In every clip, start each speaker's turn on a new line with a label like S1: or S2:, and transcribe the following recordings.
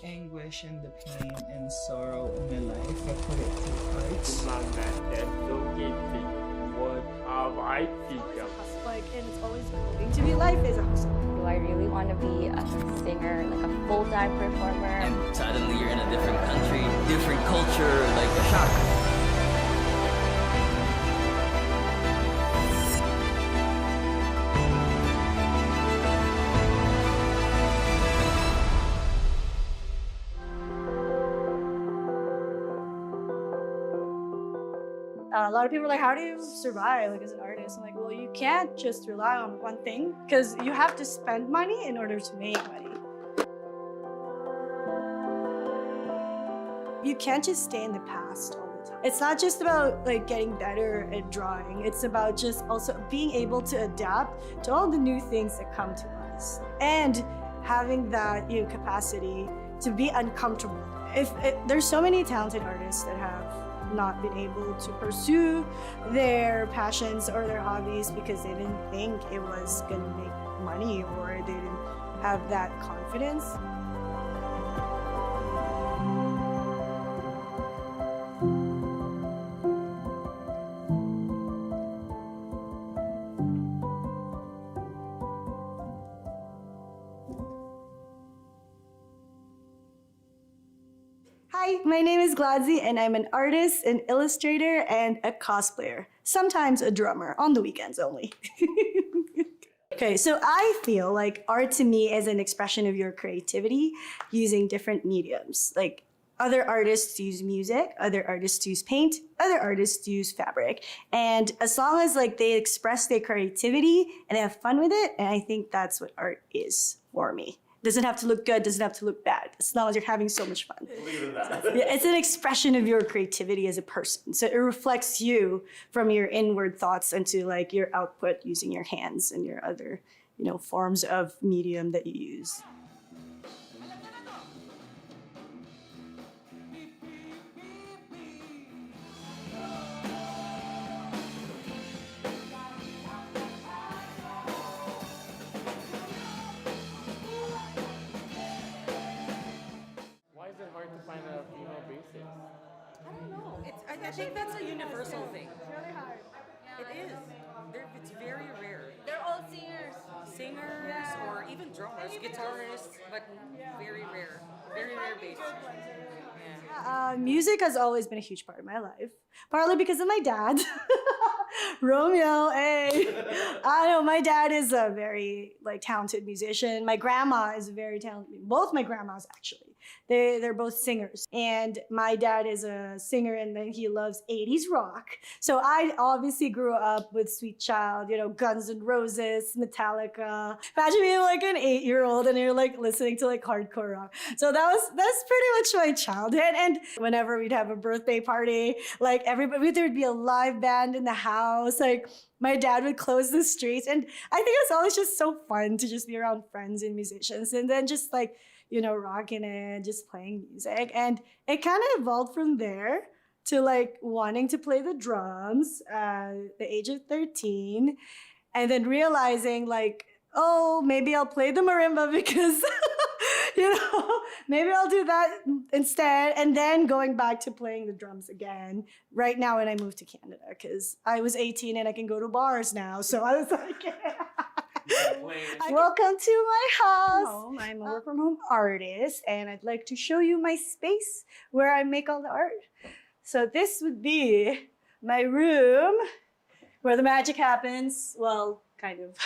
S1: anguish and the pain and sorrow in my life. I put it through art.
S2: My man, that's so guilty. What have I become?
S3: Like, and it's always going to be life is a hustle.
S4: Do I really want to be a singer, like a full-time performer?
S5: And suddenly you're in a different country, different culture, like a shock.
S3: A lot of people are like, how do you survive like as an artist? I'm like, well, you can't just rely on one thing because you have to spend money in order to make money. You can't just stay in the past all the time. It's not just about like getting better at drawing. It's about just also being able to adapt to all the new things that come to us and having that capacity to be uncomfortable. There's so many talented artists that have not been able to pursue their passions or their hobbies because they didn't think it was going to make money or they didn't have that confidence. Hi, my name is Gladzy and I'm an artist, an illustrator, and a cosplayer. Sometimes a drummer, on the weekends only. Okay, so I feel like art to me is an expression of your creativity using different mediums. Like other artists use music, other artists use paint, other artists use fabric. And as long as like they express their creativity and they have fun with it, and I think that's what art is for me. Doesn't have to look good, doesn't have to look bad, as long as you're having so much fun.
S2: Leave it at that.
S3: Yeah, it's an expression of your creativity as a person. So it reflects you from your inward thoughts into like your output using your hands and your other, forms of medium that you use.
S2: Why is it hard to find a female bassist?
S6: I don't know. I think that's a universal thing.
S3: It's really hard.
S6: It is. It's very rare.
S4: They're all singers.
S6: Singers or even drummers, guitarists, but very rare. Very rare bass. Yeah.
S3: Music has always been a huge part of my life, partly because of my dad. Romeo, hey. I know my dad is a very talented musician. My grandma is a very talented. Both my grandmas actually. They're both singers, and my dad is a singer, and then he loves 80s rock. So I obviously grew up with Sweet Child, Guns N' Roses, Metallica. Imagine being like an 8-year-old and you're like listening to like hardcore rock. So that's pretty much my childhood. And whenever we'd have a birthday party, like everybody, there'd be a live band in the house. Like my dad would close the streets, and I think it's always just so fun to just be around friends and musicians, and then just rocking it, just playing music. And it kind of evolved from there to wanting to play the drums at the age of 13, and then realizing oh, maybe I'll play the marimba because, maybe I'll do that instead. And then going back to playing the drums again right now when I moved to Canada, because I was 18 and I can go to bars now. So I was like, welcome to my house. I'm a work from home artist, and I'd like to show you my space where I make all the art. So this would be my room where the magic happens. Well, kind of.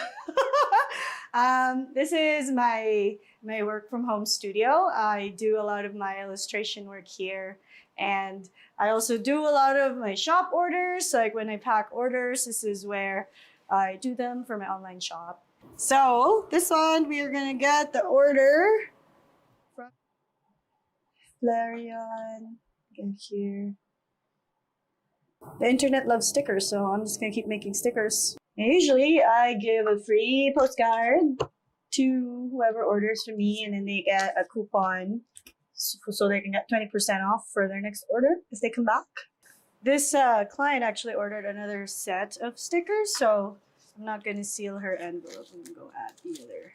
S3: This is my work from home studio. I do a lot of my illustration work here, and I also do a lot of my shop orders. Like when I pack orders, this is where I do them for my online shop. So this one, we are gonna get the order from Flareon. Again here. The internet loves stickers, so I'm just gonna keep making stickers. And usually I give a free postcard to whoever orders from me, and then they get a coupon so they can get 20% off for their next order if they come back. This client actually ordered another set of stickers, so I'm not going to seal her envelope. I'm going to go add the other.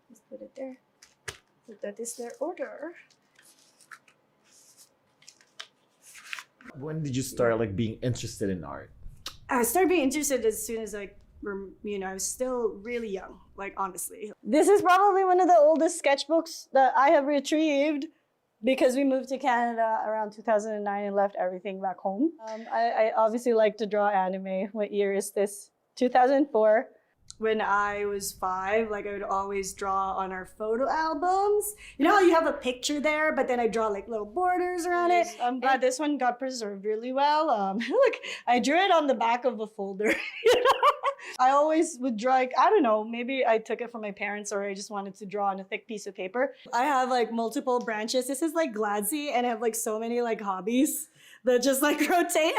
S3: Just put it there. That is their order.
S7: When did you start like being interested in art?
S3: I started being interested as soon as I was still really young, like honestly. This is probably one of the oldest sketchbooks that I have retrieved because we moved to Canada around 2009 and left everything back home. I obviously like to draw anime. What year is this? 2004. When I was 5, like I would always draw on our photo albums. You know how you have a picture there, but then I draw like little borders around it. I'm glad this one got preserved really well. Look, I drew it on the back of a folder. I always would draw, like, I don't know, maybe I took it from my parents or I just wanted to draw on a thick piece of paper. I have like multiple branches. This is like Gladzy, and I have like so many like hobbies that just like rotate,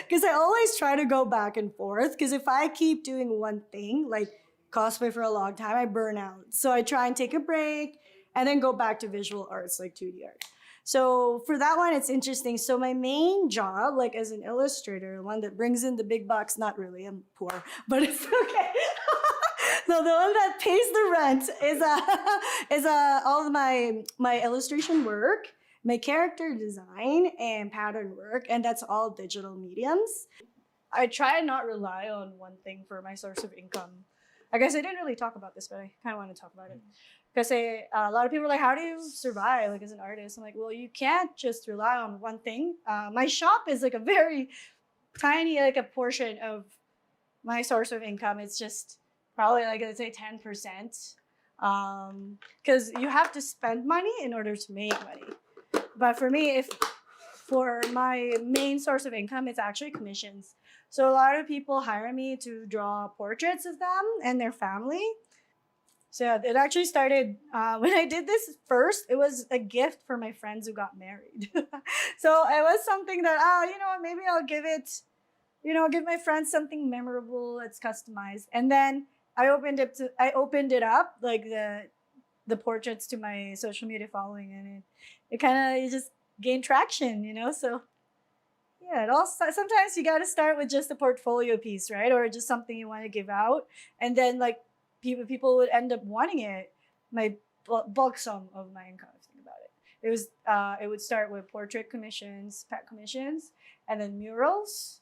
S3: because I always try to go back and forth, because if I keep doing one thing, like cosplay for a long time, I burn out. So I try and take a break and then go back to visual arts, like 2D art. So for that one, it's interesting. So my main job, like as an illustrator, one that brings in the big bucks, not really, I'm poor, but it's okay. No, the one that pays the rent is all of my illustration work, my character design, and pattern work, and that's all digital mediums. I try and not rely on one thing for my source of income. I guess I didn't really talk about this, but I kind of want to talk about it. Because a lot of people are like, how do you survive like as an artist? I'm like, well, you can't just rely on one thing. My shop is like a very tiny, like a portion of my source of income. It's just probably like, let's say 10%. Because you have to spend money in order to make money. But for me, for my main source of income, it's actually commissions. So a lot of people hire me to draw portraits of them and their family. So yeah, it actually started when I did this first. It was a gift for my friends who got married. So it was something that, you know what, maybe I'll give it, give my friends something memorable that's customized. And then I opened it up, like the portraits, to my social media following, and it kind of just gained traction, So yeah, sometimes you got to start with just a portfolio piece, right? Or just something you want to give out, and then like people would end up wanting it. My bulk sum of my income, if you think about it, it would start with portrait commissions, pet commissions, and then murals,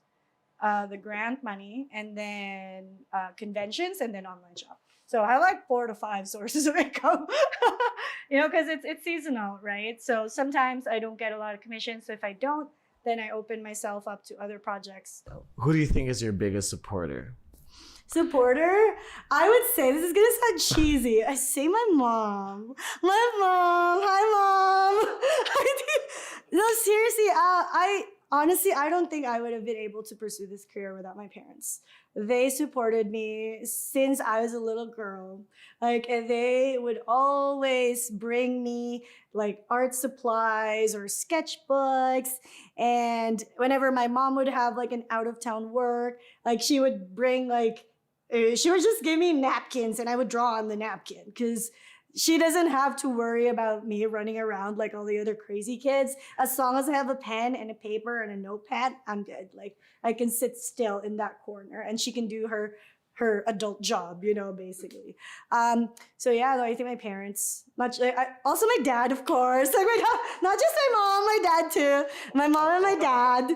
S3: the grant money, and then conventions, and then online shop. So I like 4 to 5 sources of income, because it's seasonal, right? So sometimes I don't get a lot of commissions. So if I don't, then I open myself up to other projects.
S7: Who do you think is your biggest supporter?
S3: Supporter? I would say, this is gonna sound cheesy, I say my mom. My mom, hi mom. No, seriously, honestly, I don't think I would have been able to pursue this career without my parents. They supported me since I was a little girl. Like, they would always bring me like art supplies or sketchbooks. And whenever my mom would have like an out of town work, like she would bring she would just give me napkins and I would draw on the napkin, because she doesn't have to worry about me running around like all the other crazy kids. As long as I have a pen and a paper and a notepad, I'm good. Like, I can sit still in that corner and she can do her adult job, basically. So yeah, I think my parents, also my dad, of course. Like, not just my mom, my dad too. My mom and my dad.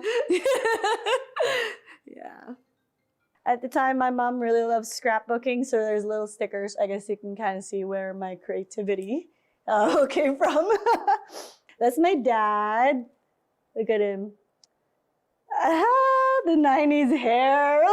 S3: Yeah. At the time, my mom really loves scrapbooking, so there's little stickers. I guess you can kind of see where my creativity came from. That's my dad. Look at him. The 90s hair.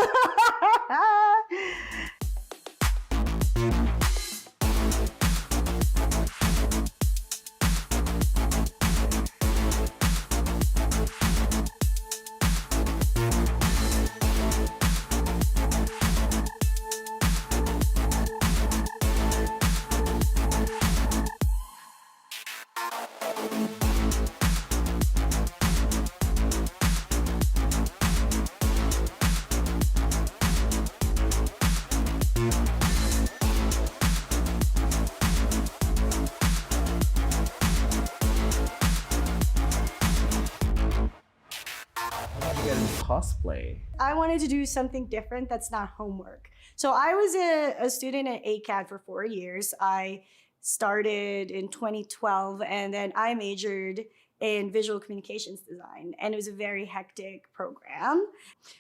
S7: Cosplay.
S3: I wanted to do something different that's not homework. So I was a student at ACAD for 4 years. I started in 2012, and then I majored in visual communications design, and it was a very hectic program.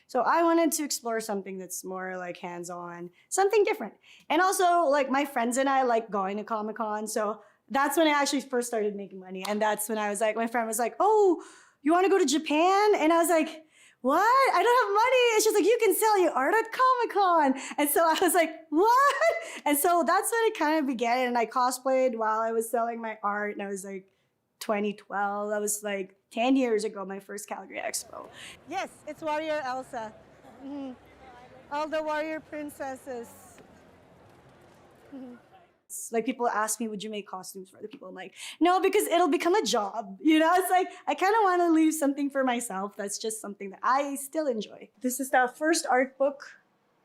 S3: So I wanted to explore something that's more like hands-on, something different. And also, like, my friends and I like going to Comic-Con, so that's when I actually first started making money. And that's when I was like, my friend was like, oh, you want to go to Japan? And I was like, what? I don't have money. And she's like, you can sell your art at Comic-Con. And so I was like, what? And so that's when it kind of began. And I cosplayed while I was selling my art. And I was like, 2012. That was like 10 years ago, my first Calgary Expo. Yes, it's Warrior Elsa. All the warrior princesses. Like, people ask me, would you make costumes for other people? I'm like, no, because it'll become a job. You know, it's like, I kind of want to leave something for myself. That's just something that I still enjoy. This is the first art book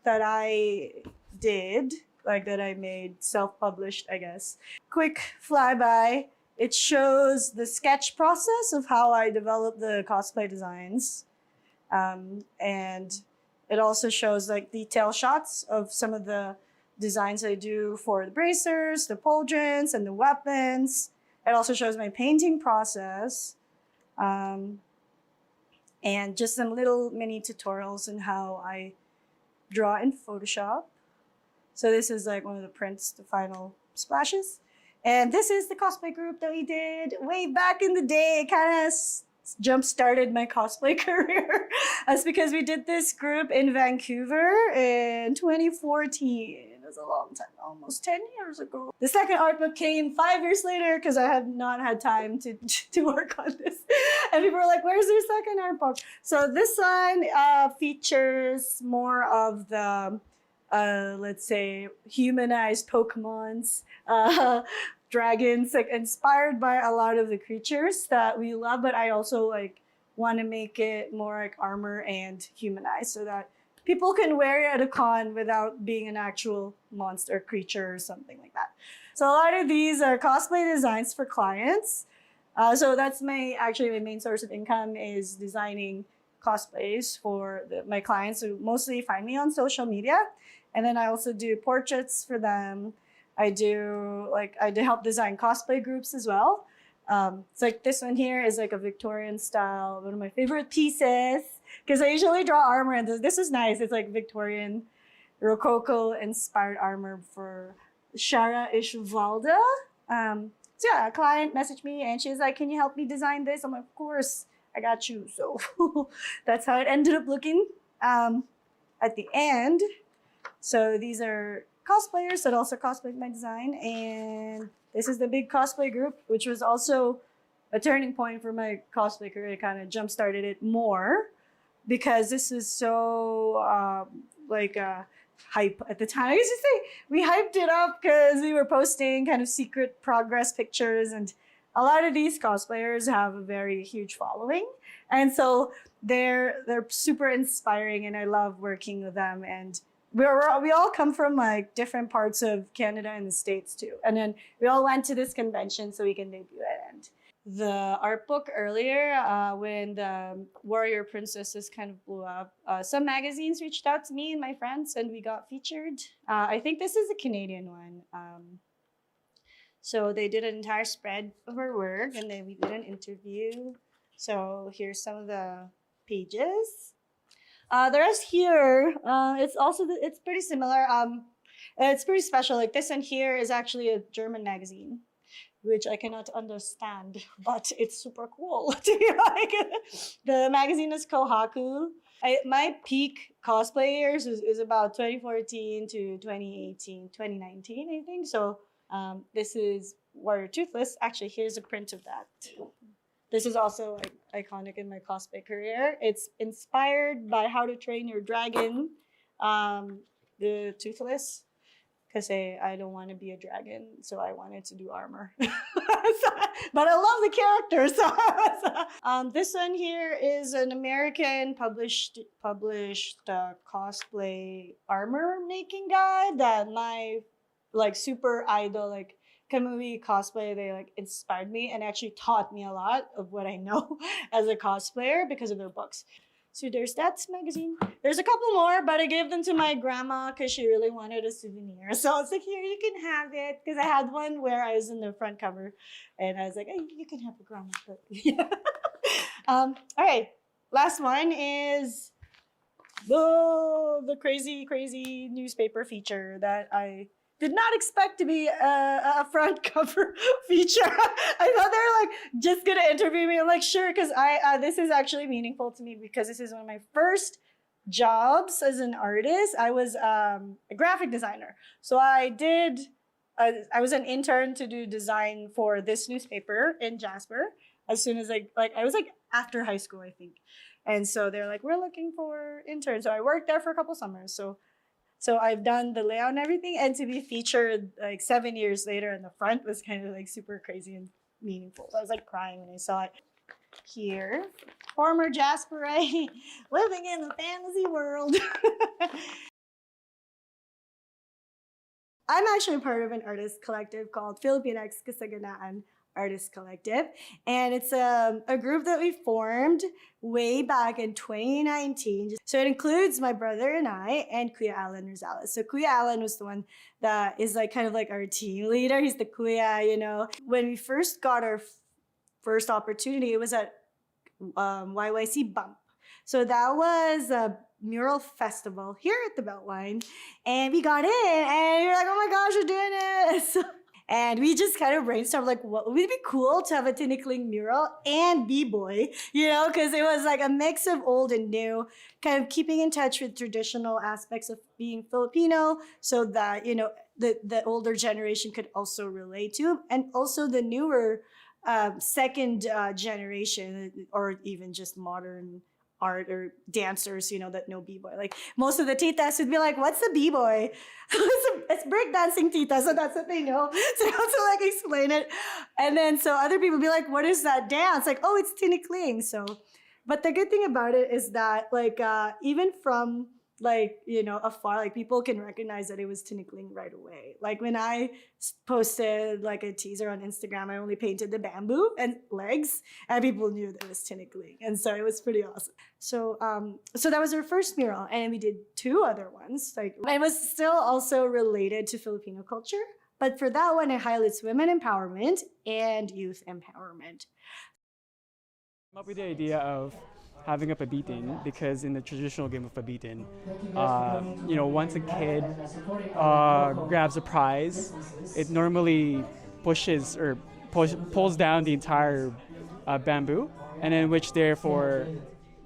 S3: that I did, like that I made, self-published, I guess. Quick flyby. It shows the sketch process of how I develop the cosplay designs. And it also shows like detail shots of some of the designs I do for the bracers, the pauldrons, and the weapons. It also shows my painting process. And just some little mini tutorials on how I draw in Photoshop. So this is like one of the prints, the final splashes. And this is the cosplay group that we did way back in the day. It kind of jump-started my cosplay career. That's because we did this group in Vancouver in 2014. It was a long time, almost 10 years ago. The second art book came 5 years later because I have not had time to work on this. And people were like, where's your second art book? So this one features more of the, let's say, humanized Pokemons, dragons, like inspired by a lot of the creatures that we love, but I also like want to make it more like armor and humanized so that people can wear it at a con without being an actual monster creature or something like that. So a lot of these are cosplay designs for clients. So that's my main source of income, is designing cosplays for my clients who mostly find me on social media. And then I also do portraits for them. I help design cosplay groups as well. It's like this one here is like a Victorian style, one of my favorite pieces, because I usually draw armor, and this is nice. It's like Victorian Rococo inspired armor for Shara Ishvalda. So yeah, a client messaged me and she's like, can you help me design this? I'm like, of course, I got you. So that's how it ended up looking at the end. So these are cosplayers that also cosplayed my design, and this is the big cosplay group, which was also a turning point for my cosplay career. It kind of jump-started it more because this is so hype at the time. I used to say we hyped it up because we were posting kind of secret progress pictures, and a lot of these cosplayers have a very huge following, and so they're super inspiring, and I love working with them. And we all come from like different parts of Canada and the States too. And then we all went to this convention so we can debut it. And the art book earlier, when the Warrior Princesses kind of blew up, some magazines reached out to me and my friends and we got featured. I think this is a Canadian one. So they did an entire spread of our work and then we did an interview. So here's some of the pages. The rest here, it's pretty similar. It's pretty special. Like this one here is actually a German magazine, which I cannot understand, but it's super cool to be like. The magazine is Kohaku. My peak cosplay years is about 2014 to 2018, 2019, I think. So this is Warrior Toothless. Actually, here's a print of that. This is also like iconic in my cosplay career. It's inspired by How to Train Your Dragon, the Toothless, because I don't want to be a dragon, so I wanted to do armor. But I love the character. So this one here is an American published cosplay armor making guide that my like super idol like Kamui cosplay, they like inspired me and actually taught me a lot of what I know as a cosplayer because of their books. So there's that magazine. There's a couple more, but I gave them to my grandma because she really wanted a souvenir. So I was like, here, you can have it. Because I had one where I was in the front cover. And I was like, hey, you can have it, grandma. But, yeah. All right. Last one is the crazy newspaper feature that I did not expect to be a front cover feature. I thought they were like just gonna interview me. I'm like, sure, because this is actually meaningful to me because this is one of my first jobs as an artist. I was a graphic designer, so I was an intern to do design for this newspaper in Jasper. As soon as I was like after high school, I think, and so they're like, we're looking for interns. So I worked there for a couple summers. So I've done the layout and everything, and to be featured like 7 years later in the front was kind of like super crazy and meaningful. So I was like crying when I saw it. Here, former Jasperite, living in the fantasy world. I'm actually part of an artist collective called Filipinx Kasaganaan Artist Collective, and it's a group that we formed way back in 2019. So it includes my brother and I and Kuya Alan Rosales. So Kuya Alan was the one that is like kind of like our team leader. He's the Kuya, you know. When we first got our first opportunity, it was at YYC Bump. So that was a mural festival here at the Beltline, and we got in, and we were like, oh my gosh, we're doing this. And we just kind of brainstormed, like, what would it be cool to have a tinikling mural and b-boy, you know, because it was like a mix of old and new, kind of keeping in touch with traditional aspects of being Filipino so that, you know, the older generation could also relate to, and also the newer second generation, or even just modern art or dancers, you know, that know b-boy. Like most of the titas would be like, what's a b-boy? It's breakdancing, tita, so that's what they know. So I have to like explain it. And then so other people be like, what is that dance? Like, oh, it's tinikling. So, but the good thing about it is that like even from like, you know, afar, like people can recognize that it was tinikling right away. Like when I posted like a teaser on Instagram, I only painted the bamboo and legs, and people knew that it was tinikling. And so it was pretty awesome. So so that was our first mural, and we did 2 other ones. Like it was still also related to Filipino culture, but for that one, it highlights women empowerment and youth empowerment.
S8: I'm up with the idea of having a pabitin because in the traditional game of pabitin, you know, once a kid grabs a prize, it normally pushes or pulls down the entire bamboo, and in which therefore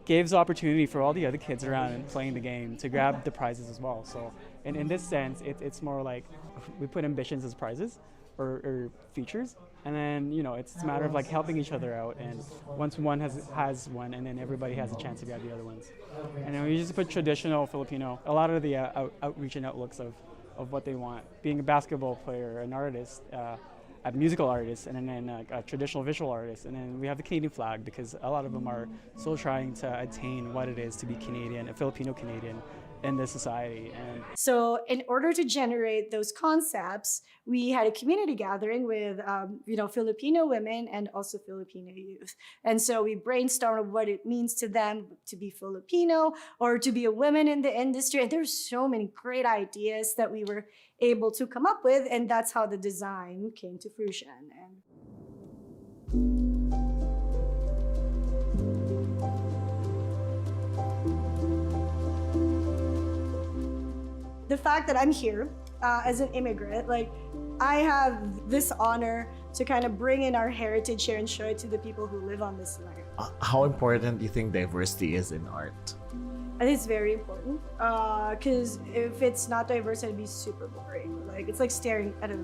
S8: gives opportunity for all the other kids around and playing the game to grab the prizes as well. So in this sense, it's more like we put ambitions as prizes or features, and then, you know, it's a matter of like helping each other out, and once one has one, and then everybody has a chance to grab the other ones. And then we just put traditional Filipino, a lot of the outreach and outlooks of what they want, being a basketball player, an artist, a musical artist, and then a traditional visual artist. And then we have the Canadian flag because a lot of them are still trying to attain what it is to be Canadian, a Filipino Canadian in this society. And
S3: so in order to generate those concepts, we had a community gathering with you know, Filipino women and also Filipino youth. And so we brainstormed what it means to them to be Filipino or to be a woman in the industry. And there's so many great ideas that we were able to come up with, and that's how the design came to fruition. And the fact that I'm here as an immigrant, like I have this honor to kind of bring in our heritage here and show it to the people who live on this land.
S7: How important do you think diversity is in art?
S3: I think it's very important because if it's not diverse, it'd be super boring. Like it's like staring at a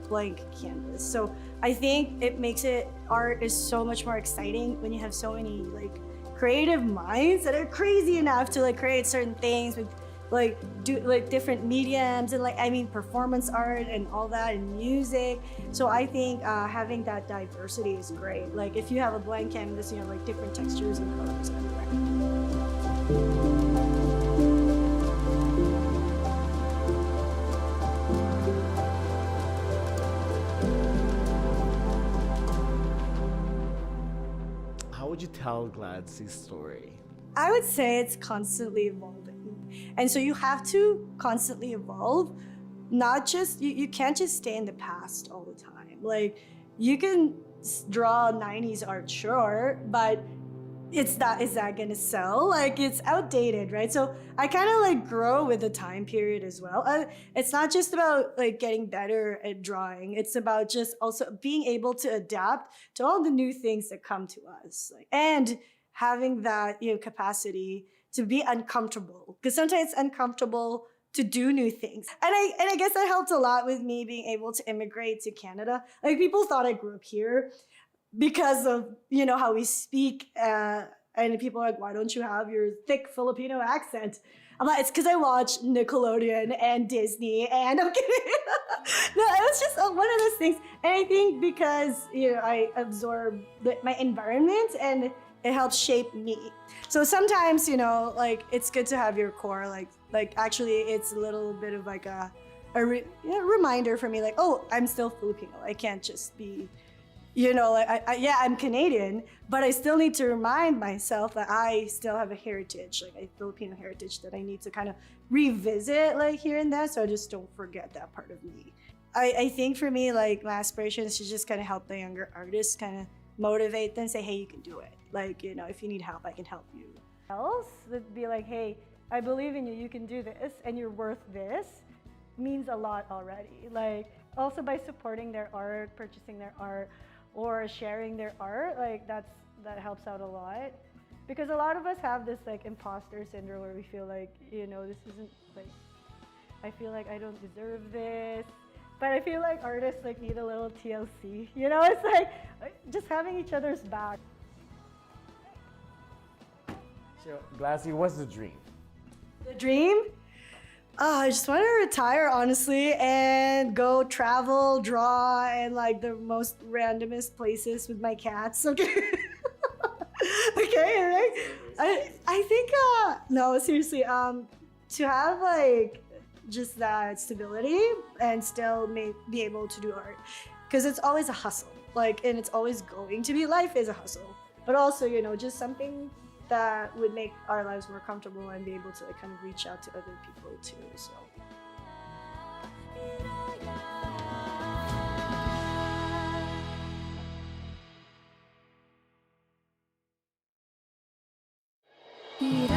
S3: blank canvas. So I think it makes art is so much more exciting when you have so many like creative minds that are crazy enough to like create certain things with like do like different mediums and like, I mean, performance art and all that and music. So I think having that diversity is great. Like if you have a blank canvas, you have like different textures and colors everywhere.
S7: How would you tell Gladzy's story?
S3: I would say it's constantly evolving. And so you have to constantly evolve. Not just, you can't just stay in the past all the time. Like, you can draw 90s art, sure, but is that gonna sell? Like, it's outdated, right? So I kind of like grow with the time period as well. It's not just about like getting better at drawing. It's about just also being able to adapt to all the new things that come to us, like, and having that, you know, capacity to be uncomfortable, because sometimes it's uncomfortable to do new things. And I guess that helped a lot with me being able to immigrate to Canada. Like, people thought I grew up here because of, you know, how we speak, and people are like, why don't you have your thick Filipino accent? I'm like, it's because I watch Nickelodeon and Disney, and I'm kidding. No, it was just one of those things. And I think because, you know, I absorb my environment and it helps shape me. So sometimes, you know, like, it's good to have your core, like actually it's a little bit of like a reminder for me, like, oh, I'm still Filipino. I can't just be, you know, like, I'm Canadian, but I still need to remind myself that I still have a heritage, like a Filipino heritage that I need to kind of revisit, like, here and there, so I just don't forget that part of me. I think for me, like, my aspiration is to just kind of help the younger artists, kind of motivate them, say, hey, you can do it. Like, you know, if you need help, I can help you. Else would be like, hey, I believe in you, you can do this, and you're worth this, means a lot already. Like, also by supporting their art, purchasing their art, or sharing their art, like, that helps out a lot. Because a lot of us have this, like, imposter syndrome where we feel like, you know, this isn't, like, I feel like I don't deserve this. But I feel like artists, like, need a little TLC. You know, it's like just having each other's back.
S7: So, Gladzy, what's the dream?
S3: The dream? I just want to retire, honestly, and go travel, draw, and like the most randomest places with my cats. Okay. Okay, right? I think no, seriously, to have like just that stability and still be able to do art, because it's always a hustle, like, and it's always going to be, life is a hustle, but also, you know, just something that would make our lives more comfortable and be able to, like, kind of reach out to other people too. So
S4: Hiraya